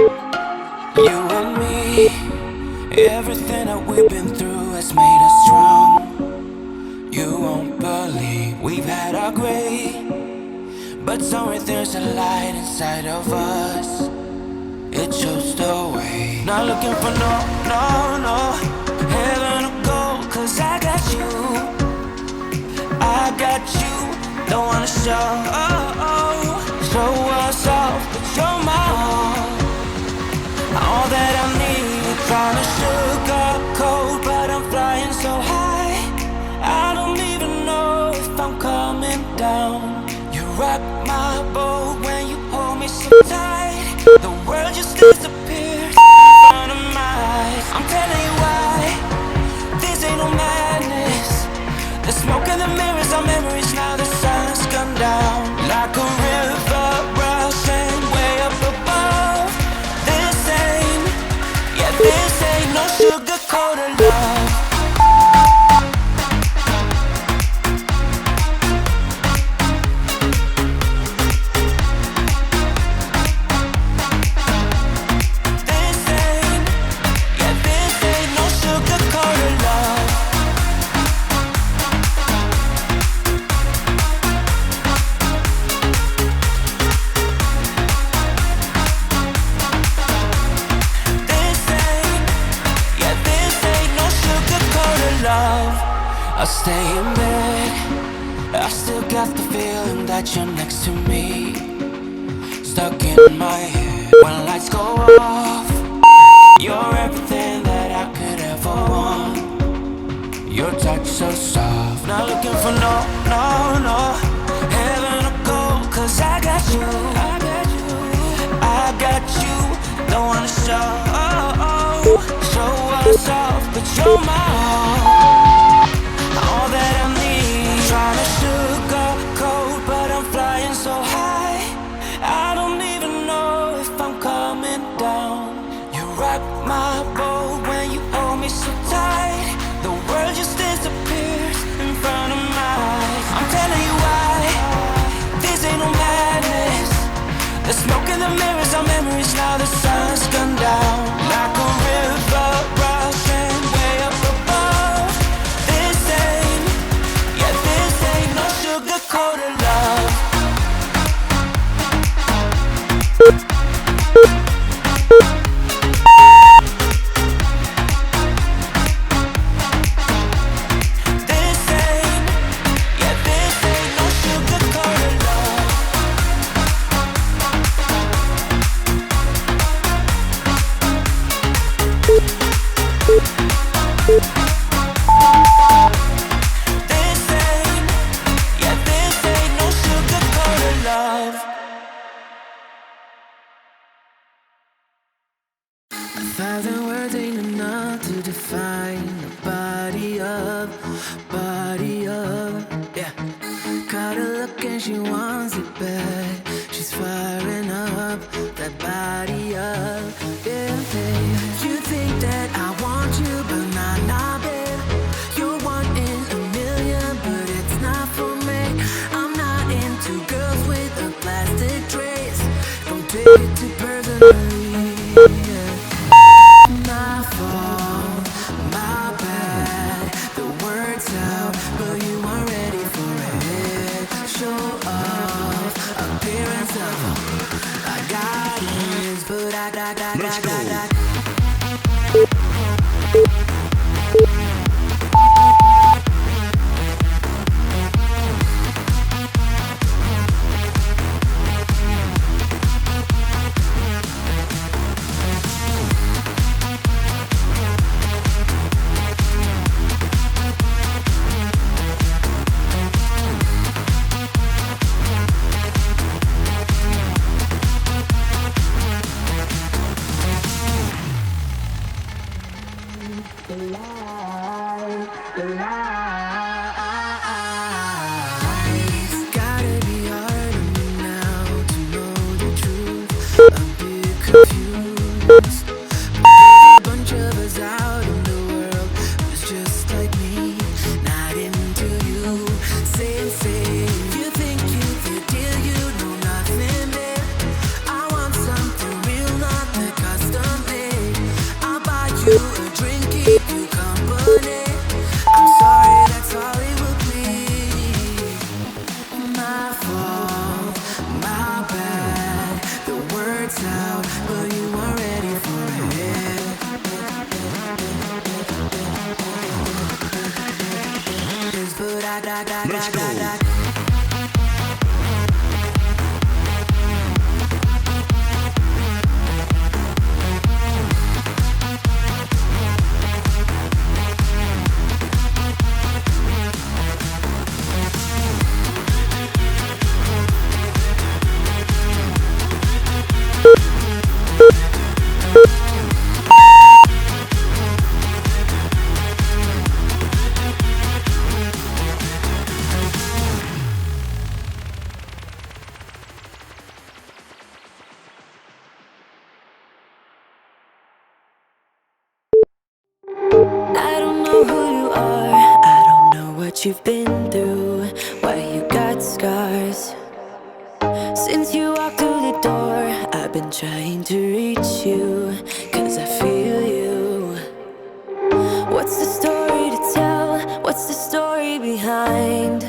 You and me, everything that we've been through has made us strong. You won't believe we've had our gray, but somewhere there's a light inside of us. It shows the way. Not looking for no heaven or gold, 'cause I got you. I got you. Don't wanna show us off, but you're my all that I need. Trying to sugarcoat, but I'm flying so high. I don't even know if I'm coming down. You rock my boat when you hold me so tight. The world just disappears in front of my eyes. I'm telling you why, this ain't no madness. The smoke in the mirrors are memories. Now the sun's gone down like a river rushing way up above. This ain't no sugar-coated love. This ain't no sugar-coated love. I stay in bed, I still got the feeling that you're next to me. Stuck in my head when lights go off. You're everything that I could ever want. Your touch so soft. Not looking for no heaven or gold, 'cause I got you. I got you. Don't wanna show us off, but you're my all that I need. Trying to sugarcoat, but I'm flying so high. I don't even know if I'm coming down. You rock my boat when you hold me so tight. The world just disappears in front of my eyes. I'm telling you why, this ain't no madness. The smoke in the mirrors are memories. Now the sun's gone down like a river rushing way up above. This ain't no sugar-coated love. This ain't no sugar-coated love. This ain't no sugar-coated love. 1,000 words ain't enough to define the body of, yeah. Caught her look and she wants it back. She's firing up that body up, yeah, babe. You think that I want you, but nah, babe. You're one in a million, but it's not for me. I'm not into girls with a plastic trace. Don't take it too personally, yeah. My fault, my bad. The words out, but you aren't ready for it. Show off, appearance of I got it, but I got. what you've been through, why you got scars. Since you walked through the door, I've been trying to reach you, 'cause I feel you. What's the story to tell? What's the story behind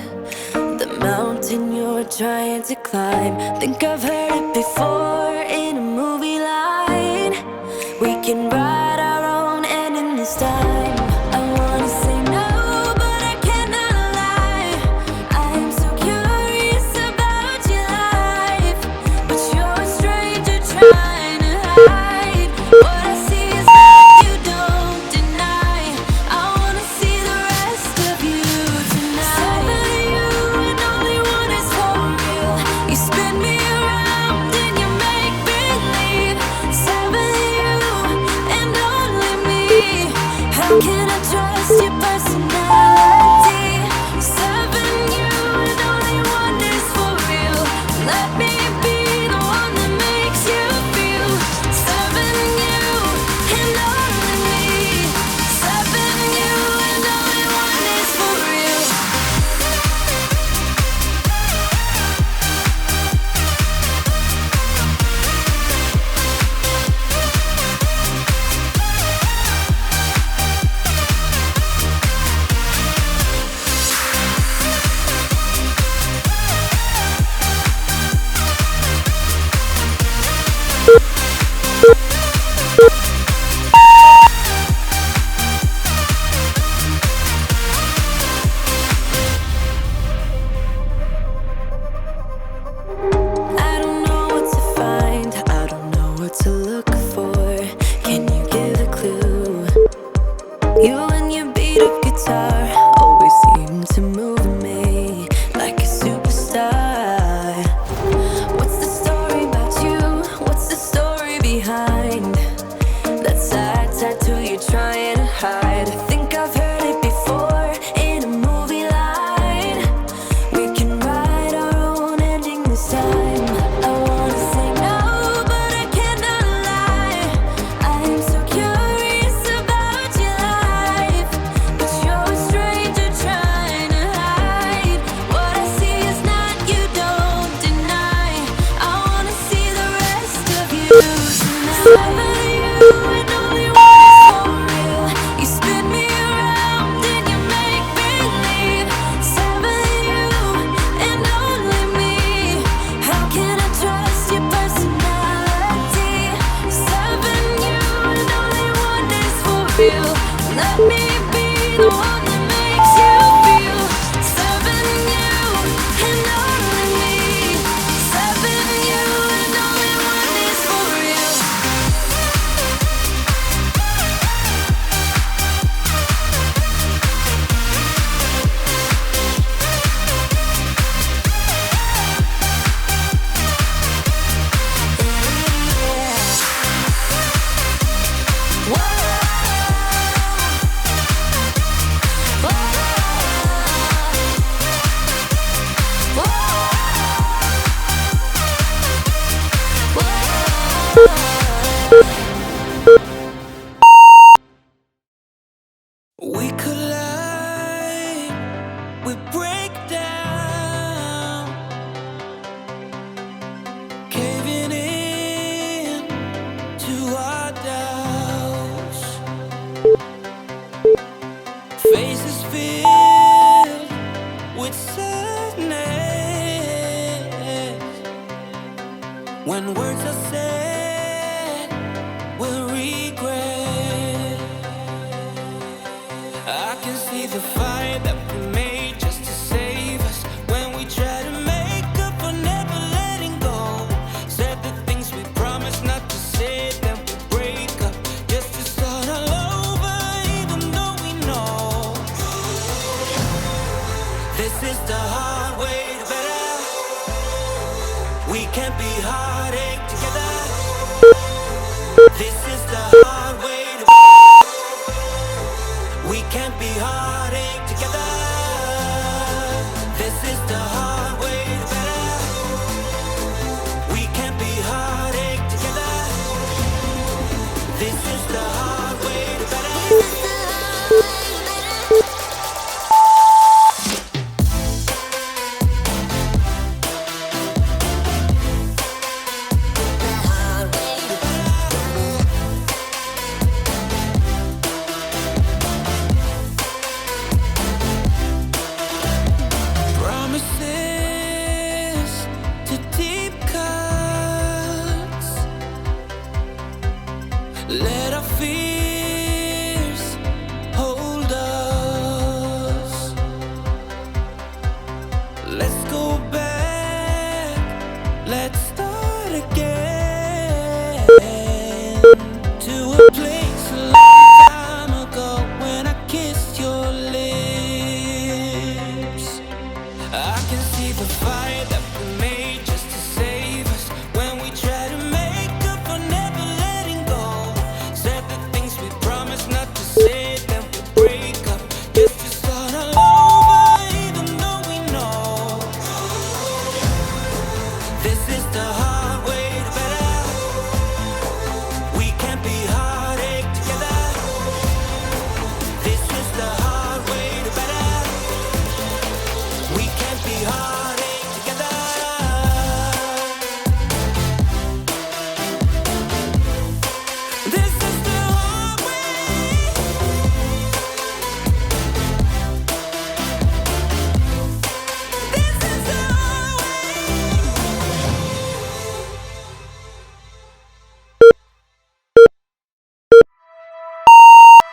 the mountain you're trying to climb? Think I've heard it before in a movie line. We can write our own ending this time. I wanna say no, but I cannot lie. I'm so curious about your life, but you're a stranger trying to hide. What I see is what you don't deny. I wanna see the rest of you tonight. Seven of you and only one is for real. You spin me around and you make believe. Seven of you and only me. How can I trust your personality? Seven you and only one is for real. Let me be the one that makes you feel. Seven you and only me. Seven you and only one is for real. I don't know what to find, I don't know what to look for. Can you give a clue? You and your beat up guitar always seem to move me like a superstar. What's the story about you? What's the story behind that sad tattoo you're trying to hide? I think I've heard it before in a movie line. We can write our own ending this time. I wanna say no, but I cannot lie. I'm so curious about your life, but you're a stranger trying to hide. What I see is not you don't deny. I wanna see the rest of you tonight. Seven of you and only one is for real. You spin me around and you make believe. Seven of you and only me. How can I trust your personality? Seven you and only one is for real. Let me be the one that makes you feel. Seven you and only me. Seven you and only one is for real. We collide, we break down, caving in to our doubts. Faces filled with sadness. When words are said, we'll regret. I can see the fire that we made just to save us. When we try to make up for never letting go. Said the things we promised not to say, then we break up just to start all over, even though we know this is the hard way to better. We can't be heartache together. This is the hard way to we can't be heartache together. This is the hard way to better. We can't be heartache together. This is the hard way to better. Let our fears hold us. Let's go back, let's start again, to a place a long time ago when I kissed your lips. I can see the fire that we made just to save us when we try to make up for never letting go. Said the things we promised not to say, then we break up just to start all over, even though we know this is the hard way to better. We can't be heartache together. This is the hard way to better. We can't be heartache together. This is the hard way. This is the hard way.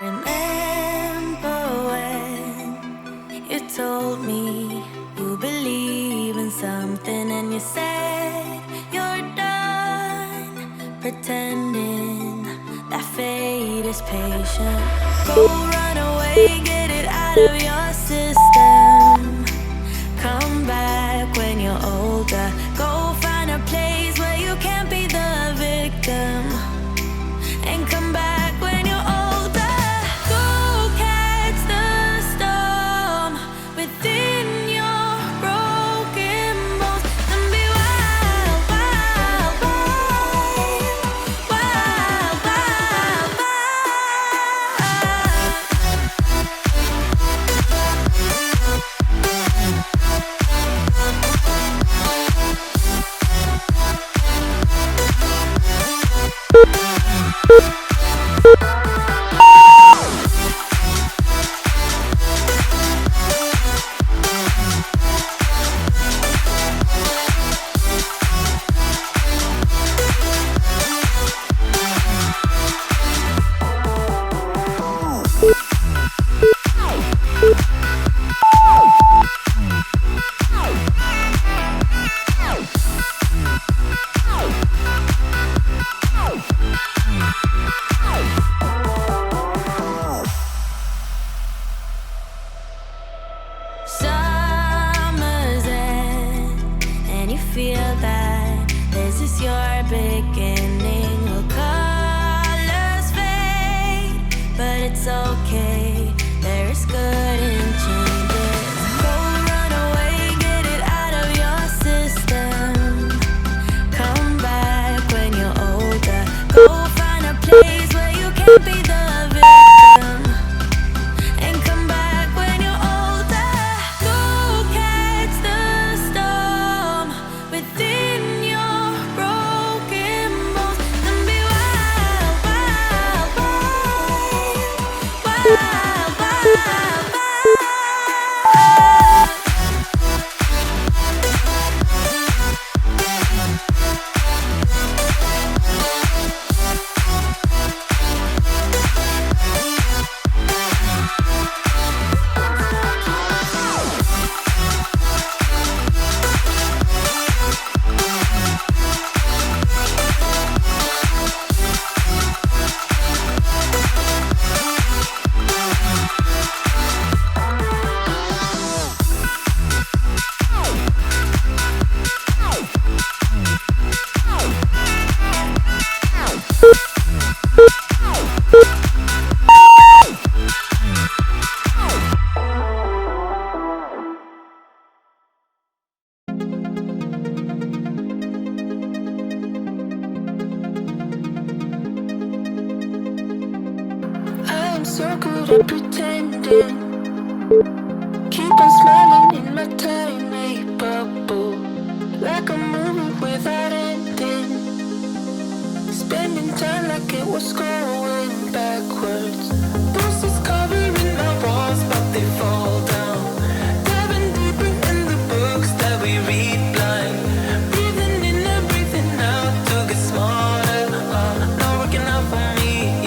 Remember when you told me you believe in something and you said you're done pretending that fate is patient. Go run away, get it out of your system. Come back when you're older. Go find a place where you can't be the victim. And come back when you're older. Go catch the storm within your broken bones and be wild, wild, wild, wild, wild, Summer's end, and you feel that this is your beginning. Well, colors fade, but it's okay. There is good in changes. Go run away, get it out of your system. Come back when you're older. Go find a place where you can't be the victim. And come back when you're older. Go catch the storm within your broken bones and be wild, wild, wild, wild, wild, wild. I'm so good at pretending. Keep on smiling in my tiny bubble, like a movie without ending. Spending time like it was going backwards. Posters covering my walls, but they fall down. Diving deeper in the books that we read blind. Breathing in and breathing out to get smarter. Not working out for me.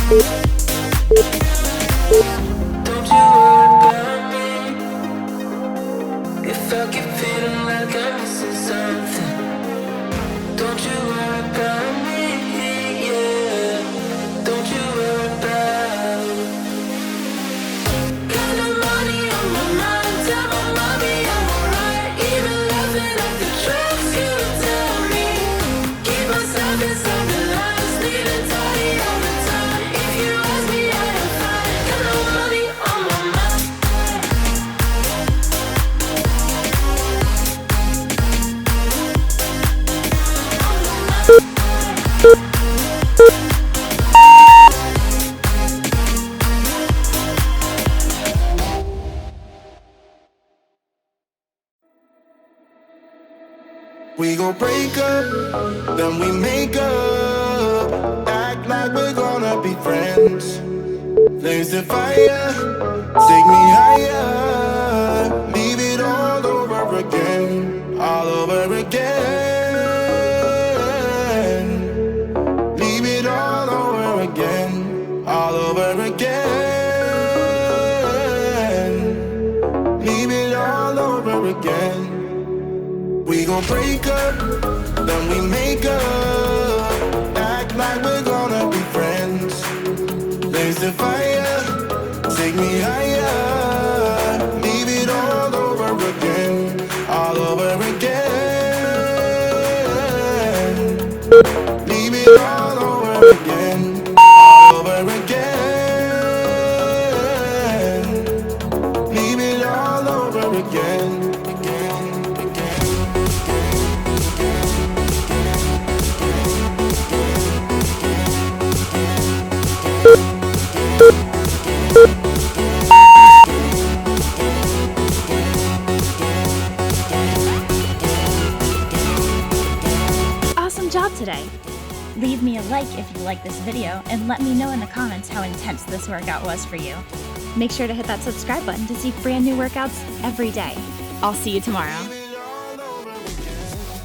Don't you worry about me. If I keep feeling like I'm missing something, don't you worry about me, yeah. Don't you worry about. Got no money on my mind, tell my mommy I'm alright. Even laughing at the tricks you tell me. Keep myself inside the lines, leaving tidy all the time. If you ask me, I am fine. Got no money on my mind. We gon' break up, then we make up. Act like we're gonna be friends. Blaze the fire, take me higher. Leave it all over again, all over again. Leave it all over again, all over again. Leave it all over again. We gon' break up, then we make up. Act like we're gonna be friends. Blaze the fire, take me higher. Leave it all over again, all over again. Leave it all over again, all over again. Leave it all over again, again. Awesome job today! Leave me a like if you like this video and let me know in the comments how intense this workout was for you. Make sure to hit that subscribe button to see brand new workouts every day. I'll see you tomorrow.